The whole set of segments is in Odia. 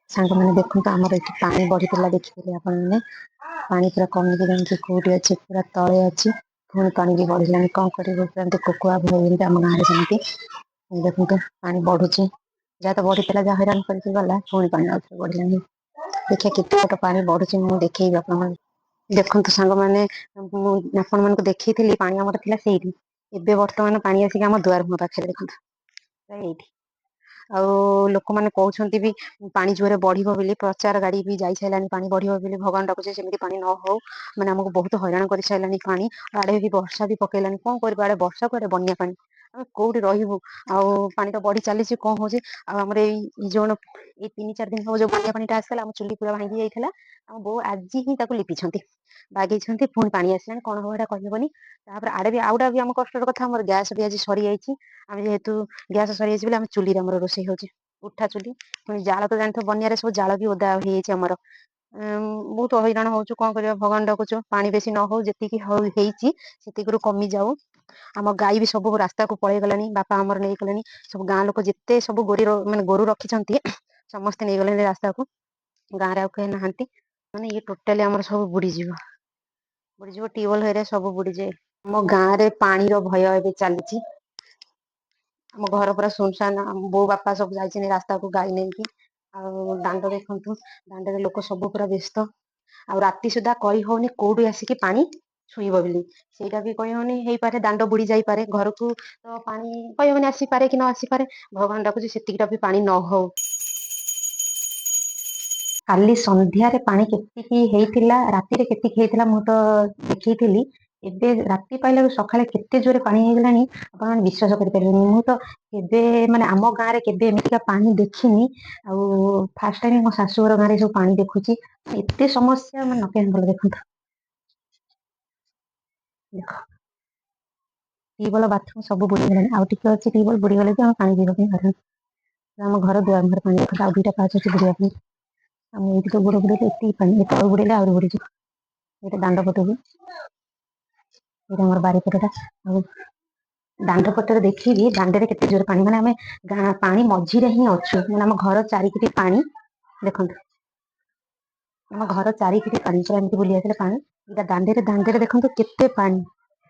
ସାଙ୍ଗମାନେ ଦେଖନ୍ତୁ ଆମର ଏଠି ପାଣି ବଢିଥିଲା ଦେଖିଥିଲେ ଆପଣ ମାନେ ପାଣି ପୁରା କମିକି ଯାଇକି କୋଉଠି ଅଛି ପୁରା ତଳେ ଅଛି ପୁଣି ପାଣି ବି ବଢିଲାଣି କଣ କରିବୁ ଏମିତି କୋକୁଆ ଯେମିତି ଆମ ଗାଁରେ ସେମିତି ଦେଖନ୍ତୁ ପାଣି ବଢୁଛି ଯାହା ତ ବଢିଥିଲା ଯାହା ହଇରାଣ କରିକି ଗଲା ପୁଣି ପାଣି ଆଉଥରେ ବଢିଲାଣି ଦେଖିବା କେତେ ଫୁଟ ପାଣି ବଢୁଛି ମୁଁ ଦେଖେଇବି ଆପଣମାନଙ୍କୁ ଦେଖନ୍ତୁ ସାଙ୍ଗମାନେ ମୁଁ ଆପଣ ମାନଙ୍କୁ ଦେଖେଇଥିଲି ପାଣି ଆମର ଥିଲା ସେଇଠି ଏବେ ବର୍ତ୍ତମାନ ପାଣି ଆସିକି ଆମ ଦୁଆର ମୁହଁ ପାଖରେ ଦେଖନ୍ତୁ ଏଇଠି ଆଉ ଲୋକମାନେ କହୁଛନ୍ତି ବି ପାଣି ଜୋରେ ବଢିବ ବୋଲି ପ୍ରଚାର ଗାଡି ବି ଯାଇ ସାରିଲାଣି ପାଣି ବଢିବ ବୋଲି ଭଗବାନ ଡାକୁଛେ ସେମିତି ପାଣି ନ ହଉ ମାନେ ଆମକୁ ବହୁତ ହଇରାଣ କରିସାରିଲାନି ପାଣି ଆଡେ ବି ବର୍ଷା ବି ପକେଇଲାଣି କଣ କରିବା ଆଡେ ବର୍ଷା କୁଆଡେ ବନ୍ୟା ପାଣି ଆମେ କୋଉଠି ରହିବୁ ଆଉ ପାଣି ତ ବଢି ଚାଲିଛି କଣ ହଉଛି ଆଉ ଆମର ଏଇ ଯୋଉ ଏଇ 3-4 ଦିନ ହବ ଯୋଉ ବନ୍ୟା ପାଣି ଟା ଆସିଲା ଆମ ଚୁଲି ପୁରା ଭାଙ୍ଗି ଯାଇଥିଲା ଆମ ବୋଉ ଆଜି ହିଁ ତାକୁ ଲିପିଛନ୍ତି ବାଗେଇଛନ୍ତି ପୁଣି ପାଣି ଆସିଲାଣି କଣ ହବ ଏଇଟା କହିହବନି ତାପରେ ଆଡେ ବି ଆଉଟା ବି ଆମ କଷ୍ଟର କଥା ଆମର ଗ୍ୟାସ ବି ଆଜି ସରିଯାଇଛି ଆମେ ଯେହେତୁ ଗ୍ୟାସ ସରିଯାଇଛି ବୋଲି ଆମେ ଚୁଲିରେ ଆମର ରୋଷେଇ ହଉଛି ଉଠା ଚୁଲି ପୁଣି ଜାଳ ତ ଜାଣିଥିବ ବନ୍ୟାରେ ସବୁ ଜାଳ ବି ଓଦା ହେଇଯାଇଛି ଆମର ବହୁତ ହଇରାଣ ହଉଛୁ କଣ କରିବା ଭଗବାନ ଡାକୁଛୁ ପାଣି ବେଶୀ ନ ହଉ ଯେତିକି ହଉ ହେଇଛି ସେତିକିରୁ କମି ଯାଉ ଆମ ଗାଈ ବି ସବୁ ରାସ୍ତାକୁ ପଳେଇ ଗଲାଣି ବାପା ଆମର ନେଇଗଲେଣି ସବୁ ଗାଁ ଲୋକ ଯେତେ ସବୁ ମାନେ ଗୋରୁ ରଖିଛନ୍ତି ସମସ୍ତେ ନେଇଗଲେଣି ରାସ୍ତାକୁ ଗାଁରେ ଆଉ କେହି ନାହାନ୍ତି ମାନେ ଇଏ ଟୋଟାଲି ଆମର ସବୁ ବୁଡିଯିବ ବୁଡିଯିବ ଟ୍ୟୁବଲ ହେରିକା ସବୁ ବୁଡିଯାଏ ଆମ ଗାଁ ରେ ପାଣିର ଭୟ ଏବେ ଚାଲିଛି ଆମ ଘର ପୁରା ସୁନସାନ ଆମ ବୋଉ ବାପା ସବୁ ଯାଇଛନ୍ତି ରାସ୍ତାକୁ ଗାଈ ନେଇକି ଆଉ ଦାଣ୍ଡ ଦେଖନ୍ତୁ ଦାଣ୍ଡରେ ଲୋକ ସବୁ ପୁରା ବ୍ୟସ୍ତ ଆଉ ରାତି ସୁଧା କହି ହଉନି କୋଉଠି ଆସିକି ପାଣି ଛୁଇଁବ ବୋଲି ସେଇଟା ବି କହିହଉନି ହେଇପାରେ ଦାଣ୍ଡ ବୁଡି ଯାଇପାରେ ଘରକୁ ତ ପାଣି କହିହବନି ଆସିପାରେ କି ନ ଆସିପାରେ ଭଗବାନ ଡାକୁଛି ସେତିକିଟା ବି ପାଣି ନ ହଉ କାଲି ସନ୍ଧ୍ୟାରେ ପାଣି କେତିକି ହେଇଥିଲା ରାତିରେ କେତିକି ହେଇଥିଲା ମୁଁ ତ ଦେଖେଇଥିଲି ଏବେ ରାତି ପାଇଲା ସକାଳେ କେତେ ଜୋରେ ପାଣି ହେଇଗଲାଣି ଆପଣ ମାନେ ବିଶ୍ୱାସ କରିପାରିବେନି ମୁଁ ତ କେବେ ମାନେ ଆମ ଗାଁରେ କେବେ ଏମିତିକା ପାଣି ଦେଖିନି ଆଉ ଫାଷ୍ଟ ଟାଇମ ମୋ ଶାଶୁଘର ଗାଁରେ ସବୁ ପାଣି ଦେଖୁଛି ଏତେ ସମସ୍ୟା ମାନେ ନ କହିବା ଭଲ ଦେଖନ୍ତୁ ଦେଖ ଟିବଲ ବାଥରୁମ ସବୁ ବୁଡିଗଲାଣି ଆଉ ଟିକେ ଅଛି ଟିବଲ ବୁଡିଗଲେ ବି ଆମେ ପାଣି ପିଇବା ପାଇଁ ହଇରାଣ ଆମ ଘର ଦୁଆର ମୁହଁରେ ପାଣି ଦେଖନ୍ତୁ ଆଉ 2ଟା ପାହାଚ ଅଛି ବୁଡିବା ପାଇଁ ଆମେ ଏଇଠି ତ ଗୋଡ ବୁଡେଇଲେ ଏତିକି ପାଣି ତଳୁ ବୁଡେଇଲେ ଆହୁରି ବୁଡିଯିବ ଏଇଟା ଦାଣ୍ଡ ପଟକୁ ଏଇଟା ଆମର ବାରିପଟଟା ଆଉ ଦାଣ୍ଡ ପଟରେ ଦେଖିବି ଦାଣ୍ଡରେ କେତେ ଜୋର ପାଣି ମାନେ ଆମେ ଗାଁ ପାଣି ମଝିରେ ହିଁ ଅଛୁ ମାନେ ଆମ ଘର ଚାରିପିଠି ପାଣି ଦେଖନ୍ତୁ ଆମ ଘର ଚାରିପିଠି ପାଣି ପୁରା ଏମିତି ବୁଲି ଆସିଲେ ପାଣି ଏଇଟା ଦାଣ୍ଡରେ ଦେଖନ୍ତୁ କେତେ ପାଣି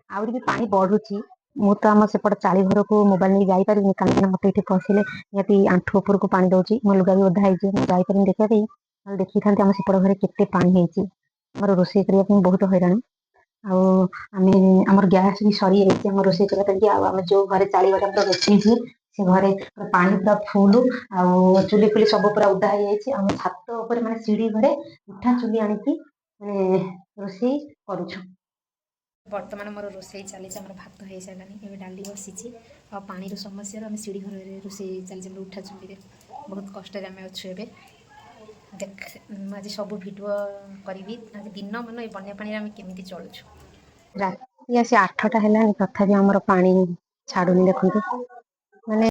ଆହୁରି ବି ପାଣି ବଢୁଛି ମୁଁ ତ ଆମ ସେପଟେ ଚାଳି ଘରକୁ ମୋବାଇଲ ନେଇକି ଯାଇପାରିବିନି କାହିଁକିନା ମତେ ଏଇଠି ପଶିଲେ ନିହାତି ଆଣ୍ଠୁ ଉପରକୁ ପାଣି ଦଉଛି ମୋ ଲୁଗା ବି ଓଦା ହେଇଛି ମୁଁ ଯାଇପାରିନି ଦେଖିବା ପାଇଁ ନହେଲେ ଦେଖିଥାନ୍ତି ଆମ ସେପଟ ଘରେ କେତେ ପାଣି ହେଇଛି ଆମର ରୋଷେଇ କରିବା ପାଇଁ ବହୁତ ହଇରାଣ ଆଉ ଆମେ ଆମର ଗ୍ୟାସ ବି ସରିଯାଇଛି ଆମ ରୋଷେଇ କରିବା ପାଇଁ ଆଉ ଆମେ ଯୋଉ ଘରେ ଚାଳିବାଟା ପୁରା ବସେଇଛୁ ସେ ଘରେ ପାଣି ପୁରା ଫୁଲ ଆଉ ଚୁଲି ଫୁଲି ସବୁ ପୁରା ଉଦା ହେଇଯାଇଛି ଆମ ଛାତ ଉପରେ ମାନେ ସିଢି ଘରେ ଉଠା ଚୁଲି ଆଣିକି ମାନେ ରୋଷେଇ କରୁଛୁ ବର୍ତ୍ତମାନ ମୋର ରୋଷେଇ ଚାଲିଛି ଆମର ଭାତ ହେଇସାରିଲାଣି ଏବେ ଡାଲି ବସିଛି ଆଉ ପାଣିର ସମସ୍ୟାରୁ ଆମେ ସିଢ଼ି ଘରରେ ରୋଷେଇ ଚାଲିଛି ଆମର ଉଠା ଚୁଲିରେ ବହୁତ କଷ୍ଟରେ ଆମେ ଅଛୁ ଏବେ ଦେଖ ମୁଁ ଆଜି ସବୁ ଭିଡ଼ିଓ କରିବି ଆଜି ଦିନ ମାନ ଏ ବନ୍ୟା ପାଣିରେ ଆମେ କେମିତି ଚଳୁଛୁ ରାତି ଆସି 8ଟା ହେଲାଣି ତଥାପି ଆମର ପାଣି ଛାଡୁନି ଦେଖନ୍ତୁ ମାନେ